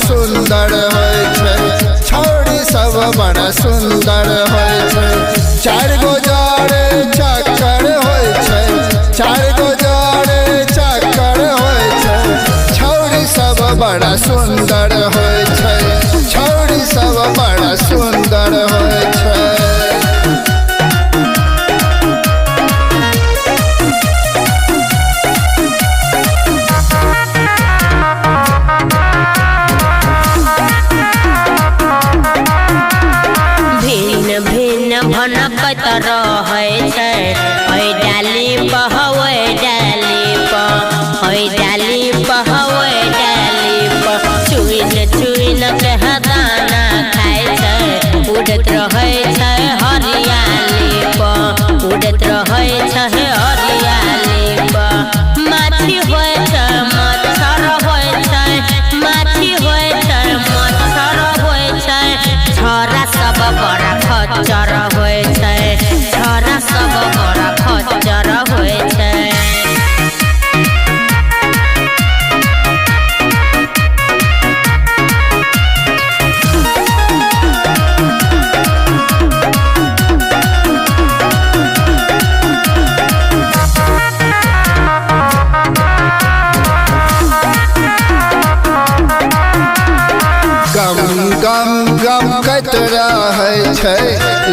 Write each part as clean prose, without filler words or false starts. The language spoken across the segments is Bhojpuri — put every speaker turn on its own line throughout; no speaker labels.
सुंदर होय छै, छौड़ी सब बड़ा सुंदर होय छै। चार गो जोड़े चक्कर होय छै, चार गो जोड़े चक्कर होय छै। छौड़ी सब बड़ा सुंदर होय छै, छौड़ी सब बड़ा सुंदर होय छै।
भनकत रहै छै, ओइ डाली पर ओइ डाली पर, ओइ डाली पर ओइ डाली पर। चुइन चुइन के दाना खाय छै, उड़त रहै छै हरियाली पर, उड़त रहै छै हरियाली पर। माछी होय छै मच्छर होय छै, माछी होय छै मच्छर होय छै। छोरा सब बड़ा खच्चर होय छै, छोरा सब बड़ा खच्चर होय छै।
गम गम गम कत रहै छै,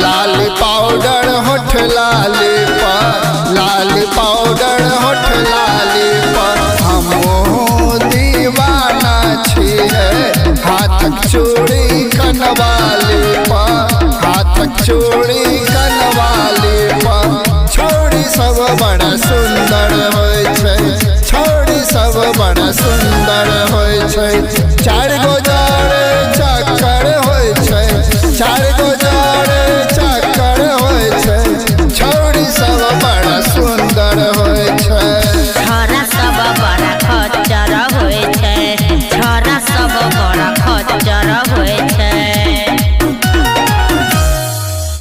लाल पाउडर होठ लाली पर, लाल पाउडर होठ लाली पर। हमहु दीवाना छियै, हाथक चूड़ी कनवाली पर, हाथक चूड़ी कनवाली पर। छौड़ी सब बड़ा सुंदर होय छै, छौड़ी सब बड़ा सुंदर होय छै। चार